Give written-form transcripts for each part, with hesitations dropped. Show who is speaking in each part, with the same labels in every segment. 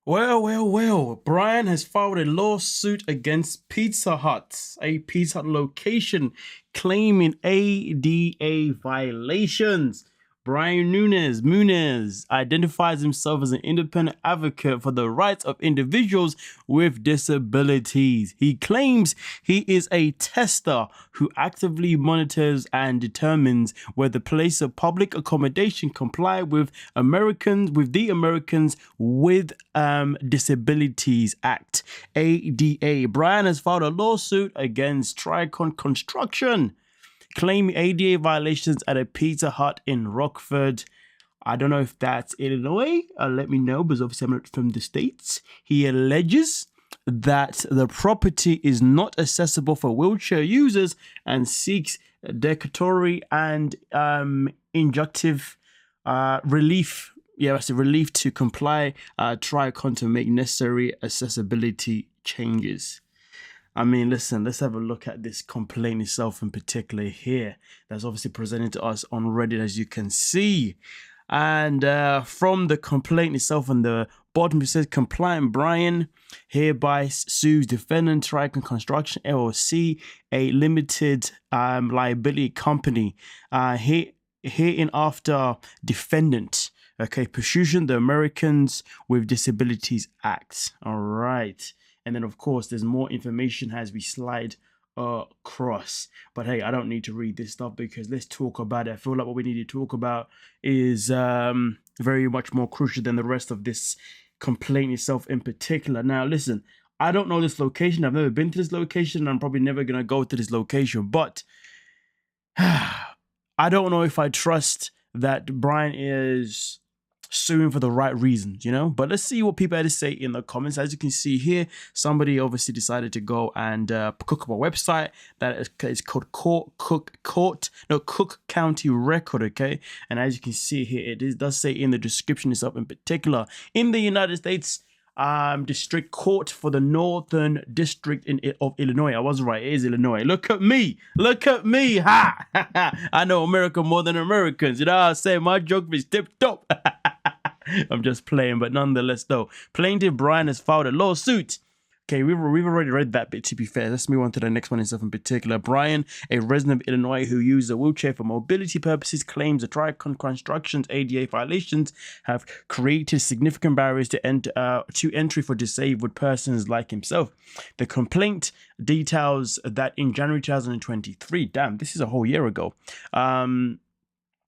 Speaker 1: Well. Brian has filed a lawsuit against Pizza Hut, a Pizza Hut location, claiming ADA violations. Brian Muniz identifies himself as an independent advocate for the rights of individuals with disabilities. He claims he is a tester who actively monitors and determines whether places of public accommodation comply with the Americans with Disabilities Act, ADA. Brian has filed a lawsuit against Tricon Construction, claiming ADA violations at a Pizza Hut in Rockford. I don't know if that's Illinois. Let me know, because obviously I'm not from the States. He alleges that the property is not accessible for wheelchair users and seeks declaratory and injunctive relief. Yeah, that's a relief to comply. Tricon to make necessary accessibility changes. I mean, listen, let's have a look at this complaint itself in particular here. That's obviously presented to us on Reddit, as you can see. And from the complaint itself on the bottom, it says, compliant Brian hereby sues defendant Tricon Construction LLC, a limited liability company. Hereinafter defendant. Okay, pursuing the Americans with Disabilities Act. All right. And then, of course, there's more information as we slide across. But hey, I don't need to read this stuff because let's talk about it. I feel like what we need to talk about is very much more crucial than the rest of this complaint itself in particular. Now, listen, I don't know this location. I've never been to this location. I'm probably never going to go to this location. But I don't know if I trust that Brian is suing for the right reasons, but let's see what people had to say in the comments. As you can see here, somebody obviously decided to go and cook up a website that is called Cook County Record. Okay, and as you can see here, it does say in the description itself in particular, in the United States District Court for the Northern District of Illinois. I was right, it is Illinois. Look at me, ha! I know America more than Americans. You know what I'm saying? My geography is tip top. I'm just playing, but nonetheless, though, plaintiff Brian has filed a lawsuit. Okay, we've already read that bit, to be fair. Let's move on to the next one itself in particular. Brian, a resident of Illinois who uses a wheelchair for mobility purposes, claims the Tricon Construction's ADA violations have created significant barriers to entry for disabled persons like himself. The complaint details that in January 2023, damn, this is a whole year ago,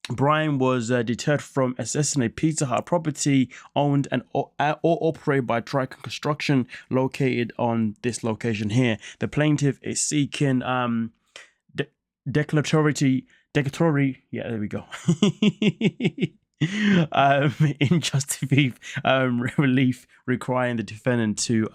Speaker 1: Brian was deterred from accessing a Pizza Hut property owned and or operated by Tricon Construction, located on this location here. The plaintiff is seeking declaratory. Yeah, there we go. Injustice relief, requiring the defendant to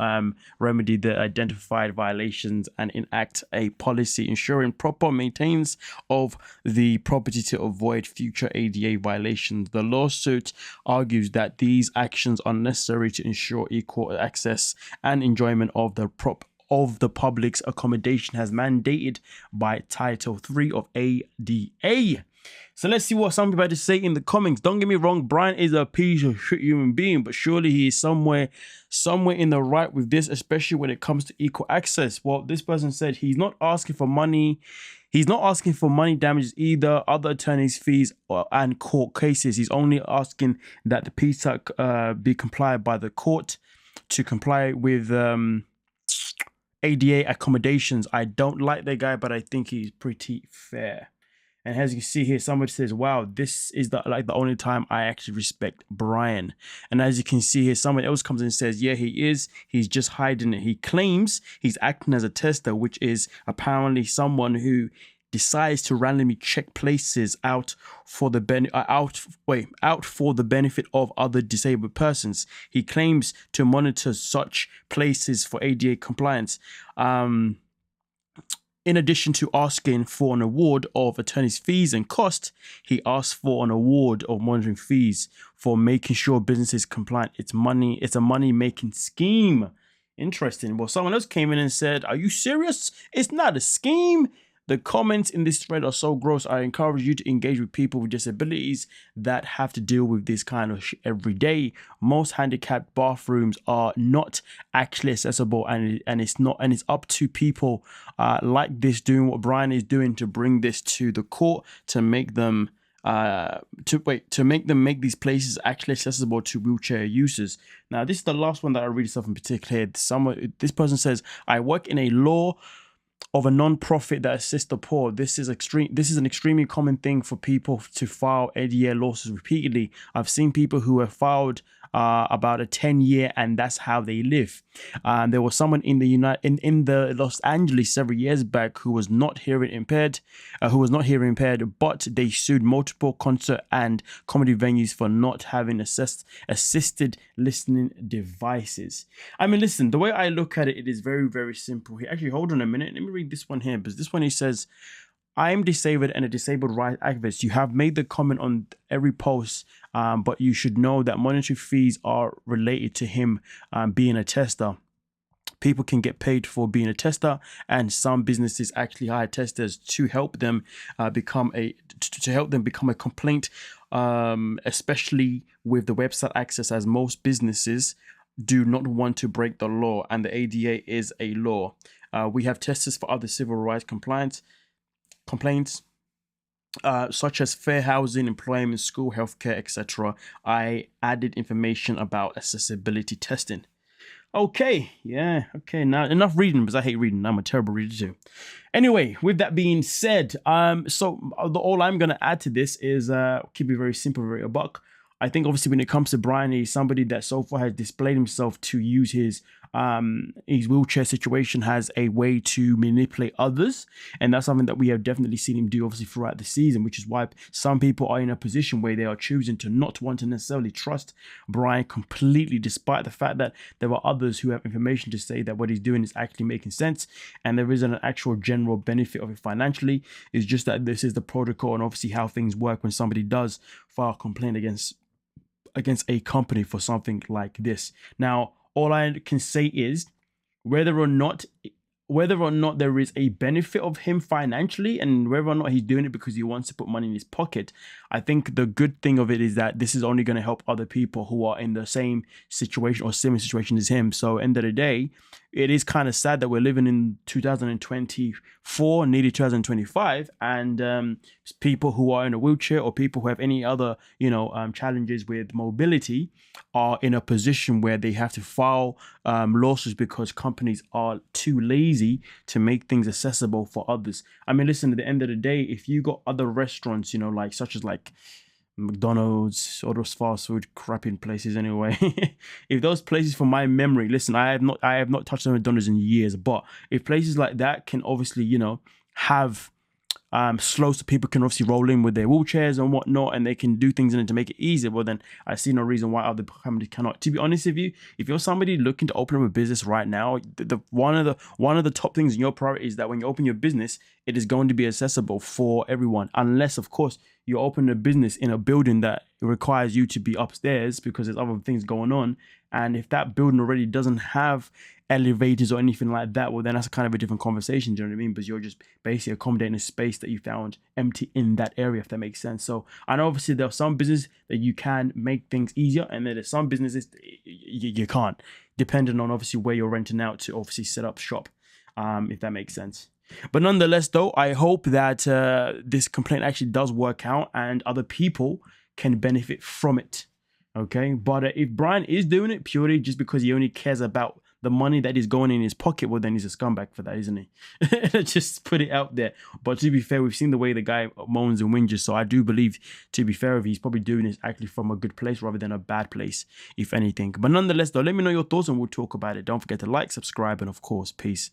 Speaker 1: remedy the identified violations and enact a policy ensuring proper maintenance of the property to avoid future ADA violations. The lawsuit argues that these actions are necessary to ensure equal access and enjoyment of the public's accommodation as mandated by Title 3 of ADA. So let's see what some people had to say in the comments. Don't get me wrong, Brian is a piece of shit human being, but surely he is somewhere in the right with this, especially when it comes to equal access. Well, this person said he's not asking for money. He's not asking for money damages either, other attorney's fees and court cases. He's only asking that the pizza be complied by the court to comply with ADA accommodations. I don't like that guy, but I think he's pretty fair. And as you can see here, somebody says, wow, this is the only time I actually respect Brian. And as you can see here, someone else comes in and says, yeah, he is. He's just hiding it. He claims he's acting as a tester, which is apparently someone who decides to randomly check places out for the benefit of other disabled persons. He claims to monitor such places for ADA compliance. In addition to asking for an award of attorney's fees and cost, he asked for an award of monitoring fees for making sure business is compliant. It's a money-making scheme. Interesting. Well, someone else came in and said, are you serious? It's not a scheme. The comments in this thread are so gross. I encourage you to engage with people with disabilities that have to deal with this kind of shit every day. Most handicapped bathrooms are not actually accessible, and it's up to people like this doing what Brian is doing to bring this to the court to make them make these places actually accessible to wheelchair users. Now, this is the last one that I read stuff in particular. This person says, I work in a law of a non-profit that assists the poor. This is an extremely common thing for people to file ADA lawsuits repeatedly. I've seen people who have filed about a 10-year, and that's how they live. There was someone in the Los Angeles several years back who was not hearing impaired, but they sued multiple concert and comedy venues for not having assisted listening devices. I mean, listen, the way I look at it, it is very, very simple here. Actually, hold on a minute. Let me read this one here, because this one, he says, I am disabled and a disabled rights activist. You have made the comment on every post, but you should know that monetary fees are related to him being a tester. People can get paid for being a tester, and some businesses actually hire testers to help them become a complaint, especially with the website access, as most businesses do not want to break the law, and the ADA is a law. We have testers for other civil rights complaints, such as fair housing, employment, school, healthcare, etc. I added information about accessibility testing. Okay, yeah, okay. Now enough reading, because I hate reading. I'm a terrible reader too. Anyway, with that being said, so all I'm gonna add to this is keep it very simple, very a buck. I think obviously when it comes to Brian, he's somebody that so far has displayed himself to use his wheelchair situation as a way to manipulate others, and that's something that we have definitely seen him do obviously throughout the season, which is why some people are in a position where they are choosing to not want to necessarily trust Brian completely, despite the fact that there are others who have information to say that what he's doing is actually making sense and there isn't an actual general benefit of it financially. It's just that this is the protocol and obviously how things work when somebody does file a complaint against a company for something like this. Now, all I can say is whether or not there is a benefit of him financially, and whether or not he's doing it because he wants to put money in his pocket, I think the good thing of it is that this is only going to help other people who are in the same situation or similar situation as him. So end of the day, it is kind of sad that we're living in 2024, nearly 2025, and people who are in a wheelchair or people who have any other, challenges with mobility are in a position where they have to file lawsuits because companies are too lazy to make things accessible for others. I mean, listen, at the end of the day, if you got other restaurants, such as McDonald's or those fast food crapping places anyway, if those places, from my memory, listen, I have not touched on McDonald's in years, but if places like that can obviously have slow, so people can obviously roll in with their wheelchairs and whatnot, and they can do things in it to make it easier, well then I see no reason why other companies cannot. To be honest with you, if you're somebody looking to open up a business right now, one of the top things in your priority is that when you open your business, it is going to be accessible for everyone, unless of course you open a business in a building that requires you to be upstairs because there's other things going on. And if that building already doesn't have elevators or anything like that, well then that's kind of a different conversation, do you know what I mean? Because you're just basically accommodating a space that you found empty in that area, if that makes sense. So I know obviously there are some businesses that you can make things easier, and then there's some businesses you can't, depending on obviously where you're renting out to obviously set up shop, if that makes sense. But nonetheless though, I hope that this complaint actually does work out and other people can benefit from it. Okay, but if Brian is doing it purely just because he only cares about the money that is going in his pocket, well then he's a scumbag for that, isn't he? Let's just put it out there. But to be fair, we've seen the way the guy moans and whinges, so I do believe, to be fair, he's probably doing this actually from a good place rather than a bad place, if anything. But nonetheless though, let me know your thoughts and we'll talk about it. Don't forget to like, subscribe, and of course, peace.